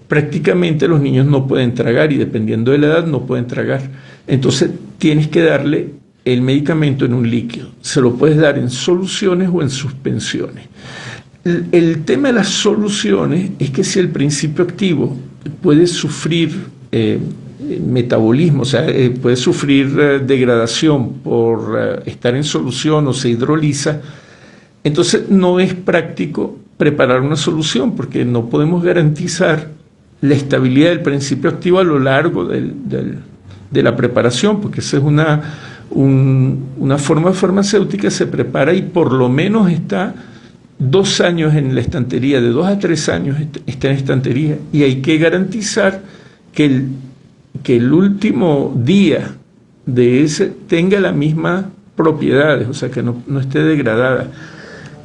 prácticamente los niños no pueden tragar y dependiendo de la edad no pueden tragar. Entonces, tienes que darle el medicamento en un líquido. Se lo puedes dar en soluciones o en suspensiones. El tema de las soluciones es que si el principio activo puede sufrir metabolismo, o sea, puede sufrir degradación por estar en solución o se hidroliza, entonces no es práctico preparar una solución porque no podemos garantizar la estabilidad del principio activo a lo largo de la preparación, porque esa es una forma farmacéutica, se prepara y por lo menos está 2 años en la estantería, de 2 a 3 años está en estantería, y hay que garantizar que el último día de ese tenga las mismas propiedades, o sea, que no esté degradada.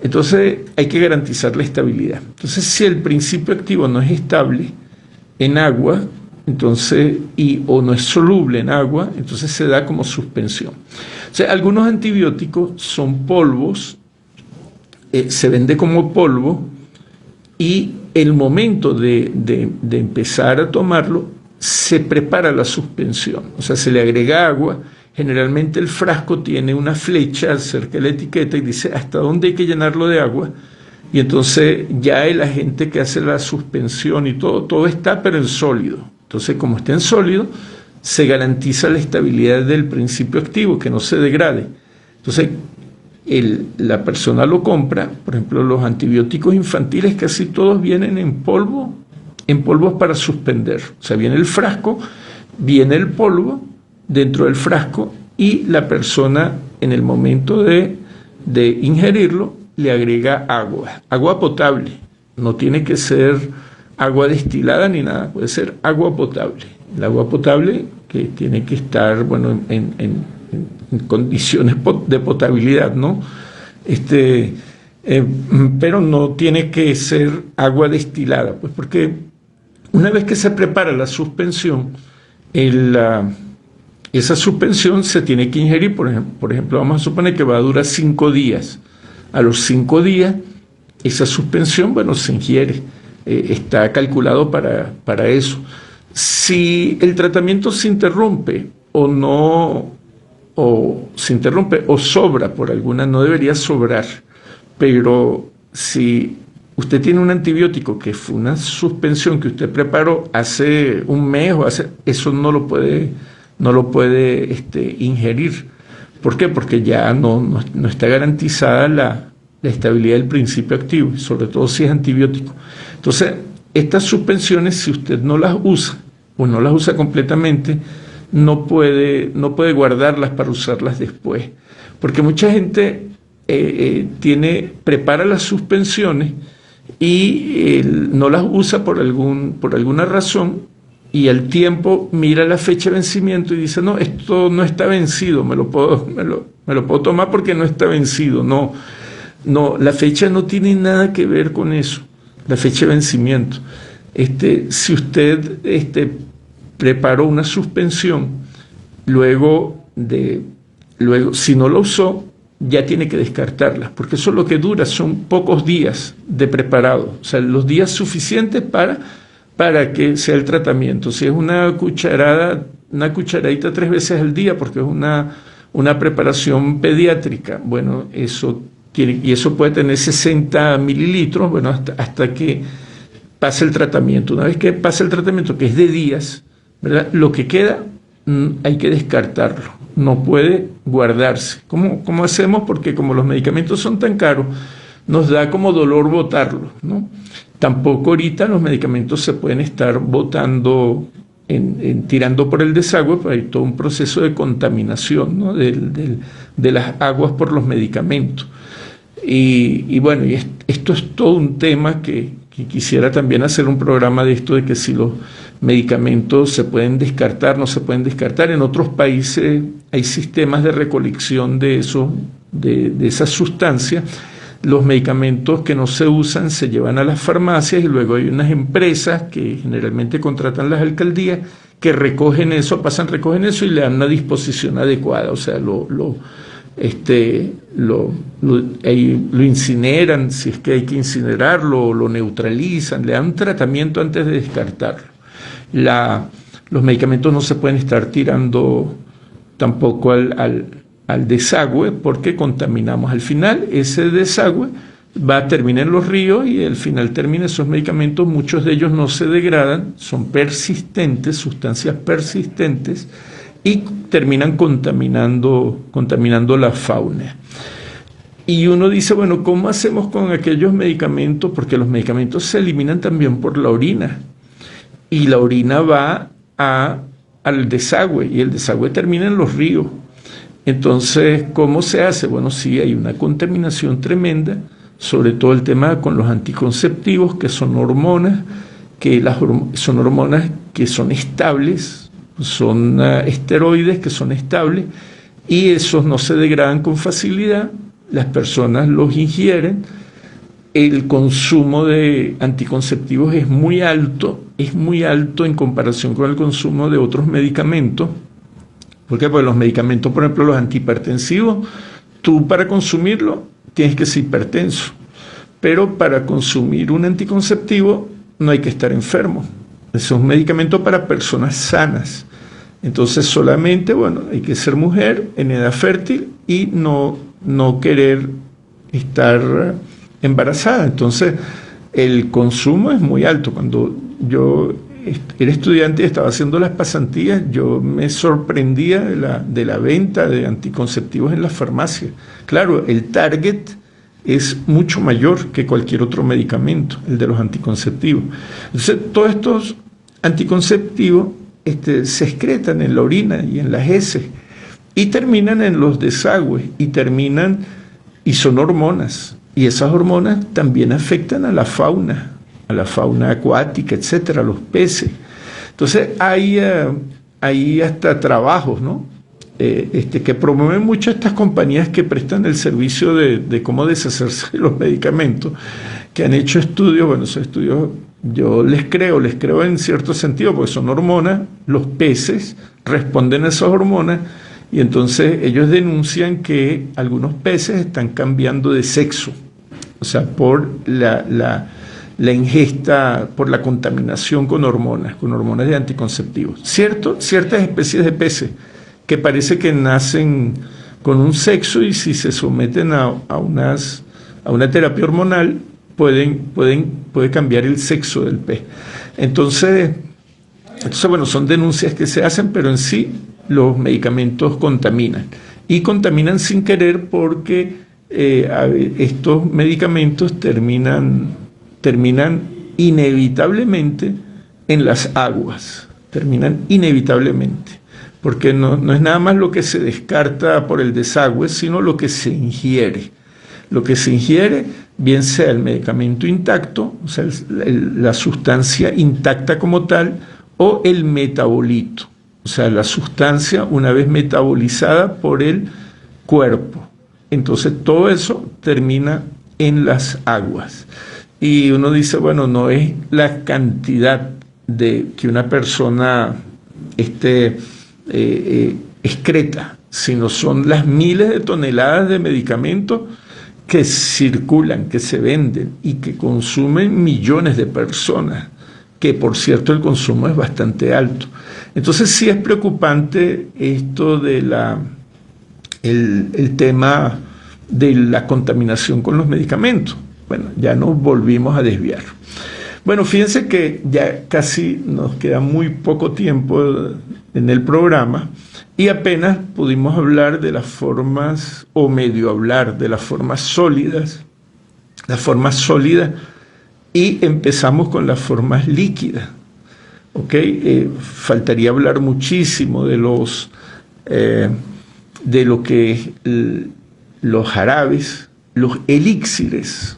Entonces hay que garantizar la estabilidad. Entonces, si el principio activo no es estable en agua, entonces, o no es soluble en agua, entonces se da como suspensión. O sea, algunos antibióticos son polvos, se vende como polvo, y el momento de empezar a tomarlo, se prepara la suspensión, o sea, se le agrega agua. Generalmente el frasco tiene una flecha cerca de la etiqueta y dice hasta dónde hay que llenarlo de agua, y entonces ya el agente que hace la suspensión y todo está, pero en sólido. Entonces, como está en sólido, se garantiza la estabilidad del principio activo, que no se degrade. Entonces, la persona lo compra. Por ejemplo, los antibióticos infantiles casi todos vienen en polvos para suspender. O sea, viene el frasco, viene el polvo dentro del frasco y la persona en el momento de ingerirlo le agrega agua potable. No tiene que ser agua destilada ni nada, puede ser agua potable. El agua potable que tiene que estar, bueno, en condiciones de potabilidad, ¿no? Pero no tiene que ser agua destilada, pues porque una vez que se prepara la suspensión, esa suspensión se tiene que ingerir, por ejemplo, vamos a suponer que va a durar 5 días. A los 5 días, esa suspensión, bueno, se ingiere, está calculado para eso. Si el tratamiento se interrumpe o sobra por alguna, no debería sobrar, pero si usted tiene un antibiótico que fue una suspensión que usted preparó hace un mes eso no lo puede ingerir. ¿Por qué? Porque ya no está garantizada la estabilidad del principio activo, sobre todo si es antibiótico. Entonces, estas suspensiones, si usted no las usa o no las usa completamente, no puede guardarlas para usarlas después. Porque mucha gente prepara las suspensiones y no las usa por alguna razón, y al tiempo mira la fecha de vencimiento y dice, no, esto no está vencido, me lo puedo tomar porque no está vencido. No, la fecha no tiene nada que ver con eso, la fecha de vencimiento. Si usted preparó una suspensión, luego si no lo usó, ya tiene que descartarla, porque eso lo que dura son pocos días de preparado, o sea, los días suficientes para que sea el tratamiento. Si es una cucharadita 3 veces al día, porque es una preparación pediátrica, bueno, eso puede tener 60 mililitros, bueno, hasta que pase el tratamiento. Una vez que pase el tratamiento, que es de días, ¿verdad? Lo que queda hay que descartarlo, no puede guardarse. ¿Cómo hacemos? Porque como los medicamentos son tan caros, nos da como dolor botarlos, ¿no? Tampoco ahorita los medicamentos se pueden estar botando, tirando por el desagüe, pues hay todo un proceso de contaminación, ¿no? de las aguas por los medicamentos. Y bueno, esto es todo un tema que quisiera también hacer un programa de esto, de que si los medicamentos se pueden descartar, no se pueden descartar. En otros países hay sistemas de recolección de esas sustancias. Los medicamentos que no se usan se llevan a las farmacias y luego hay unas empresas que generalmente contratan las alcaldías que recogen eso y le dan una disposición adecuada, o sea, lo incineran si es que hay que incinerarlo, lo neutralizan, le dan un tratamiento antes de descartarlo. Los medicamentos no se pueden estar tirando tampoco al desagüe, porque contaminamos. Al final ese desagüe va a terminar en los ríos y al final termina esos medicamentos, muchos de ellos no se degradan, son persistentes, sustancias persistentes, y terminan contaminando la fauna. Y uno dice, bueno, ¿cómo hacemos con aquellos medicamentos? Porque los medicamentos se eliminan también por la orina, y la orina va al desagüe, y el desagüe termina en los ríos. Entonces, ¿cómo se hace? Bueno, sí, hay una contaminación tremenda, sobre todo el tema con los anticonceptivos, que son hormonas, son hormonas que son estables, son esteroides que son estables, y esos no se degradan con facilidad, las personas los ingieren. El consumo de anticonceptivos es muy alto en comparación con el consumo de otros medicamentos. ¿Por qué? Pues los medicamentos, por ejemplo, los antihipertensivos, tú para consumirlo tienes que ser hipertenso, pero para consumir un anticonceptivo no hay que estar enfermo. Es un medicamento para personas sanas. Entonces solamente, bueno, hay que ser mujer en edad fértil y no querer estar embarazada. Entonces el consumo es muy alto. Cuando yo era estudiante y estaba haciendo las pasantías, yo me sorprendía de la venta de anticonceptivos en las farmacias. Claro, el target es mucho mayor que cualquier otro medicamento, el de los anticonceptivos. Entonces, todos estos anticonceptivos se excretan en la orina y en las heces y terminan en los desagües y son hormonas. Y esas hormonas también afectan a la fauna acuática, etcétera, a los peces. Entonces hay hasta trabajos, ¿no? Que promueven mucho estas compañías que prestan el servicio de cómo deshacerse de los medicamentos, que han hecho estudios. Bueno, esos estudios yo les creo en cierto sentido, porque son hormonas, los peces responden a esas hormonas, y entonces ellos denuncian que algunos peces están cambiando de sexo, o sea, por la ingesta, por la contaminación con hormonas de anticonceptivos. Ciertas especies de peces que parece que nacen con un sexo, y si se someten a una terapia hormonal puede cambiar el sexo del pez. Entonces, bueno, son denuncias que se hacen, pero en sí los medicamentos contaminan, y contaminan sin querer, porque estos medicamentos terminan inevitablemente en las aguas, porque no es nada más lo que se descarta por el desagüe, sino lo que se ingiere. Lo que se ingiere, bien sea el medicamento intacto, o sea, la sustancia intacta como tal, o el metabolito, o sea, la sustancia una vez metabolizada por el cuerpo. Entonces todo eso termina en las aguas. Y uno dice, bueno, no es la cantidad de que una persona excreta, sino son las miles de toneladas de medicamentos que circulan, que se venden y que consumen millones de personas, que por cierto el consumo es bastante alto. Entonces sí es preocupante esto de el tema de la contaminación con los medicamentos. Bueno, ya nos volvimos a desviar. Bueno, fíjense que ya casi nos queda muy poco tiempo en el programa, y apenas pudimos hablar de las formas, o medio hablar de las formas sólidas, y empezamos con las formas líquidas. ¿Ok? Faltaría hablar muchísimo de lo que los jarabes, los elixires.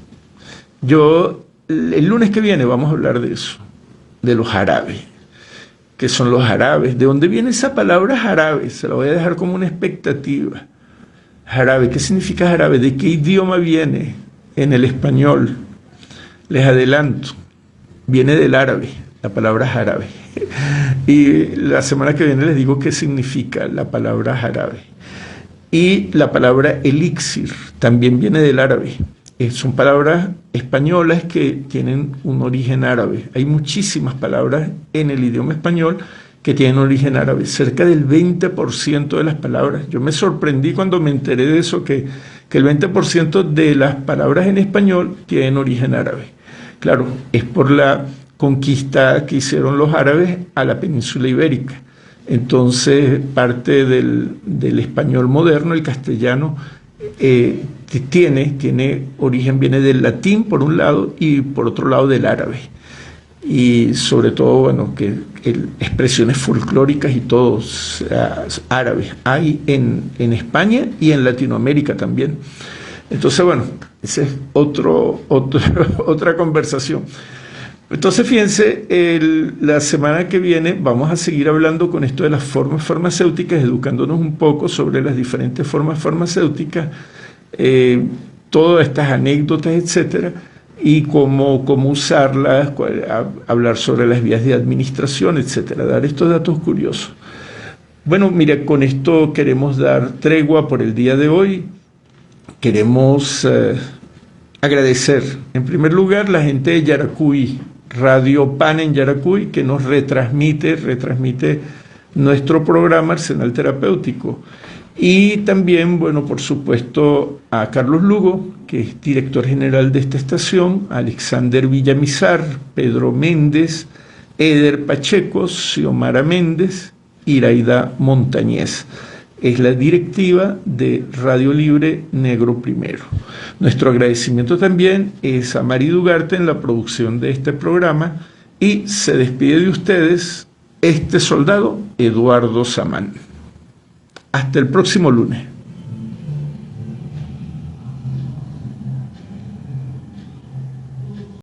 El lunes que viene vamos a hablar de eso, de los jarabes. ¿Qué son los jarabes? ¿De dónde viene esa palabra jarabe? Se la voy a dejar como una expectativa. Jarabe, ¿qué significa jarabe? ¿De qué idioma viene en el español? Les adelanto, viene del árabe, la palabra jarabe. Y la semana que viene les digo qué significa la palabra jarabe. Y la palabra elixir también viene del árabe. Son palabras españolas que tienen un origen árabe. Hay muchísimas palabras en el idioma español que tienen origen árabe, cerca del 20% de las palabras. Yo me sorprendí cuando me enteré de eso, que el 20% de las palabras en español tienen origen árabe. Claro, es por la conquista que hicieron los árabes a la península ibérica. Entonces, parte del español moderno, el castellano, tiene origen, viene del latín por un lado y por otro lado del árabe. Y sobre todo, bueno, que expresiones folclóricas y todo, árabes hay en España y en Latinoamérica también. Entonces, bueno, esa es otra conversación. Entonces, fíjense, la semana que viene vamos a seguir hablando con esto de las formas farmacéuticas, educándonos un poco sobre las diferentes formas farmacéuticas, todas estas anécdotas, etcétera, y cómo usarlas, hablar sobre las vías de administración, etcétera, dar estos datos curiosos. Bueno, mira, con esto queremos dar tregua por el día de hoy. Queremos agradecer, en primer lugar, la gente de Yaracuy, Radio Pan en Yaracuy, que nos retransmite nuestro programa Arsenal Terapéutico. Y también, bueno, por supuesto, a Carlos Lugo, que es director general de esta estación, a Alexander Villamizar, Pedro Méndez, Eder Pacheco, Xiomara Méndez, Iraida Montañez. Es la directiva de Radio Libre Negro Primero. Nuestro agradecimiento también es a Mari Dugarte en la producción de este programa, y se despide de ustedes este soldado Eduardo Samán. Hasta el próximo lunes.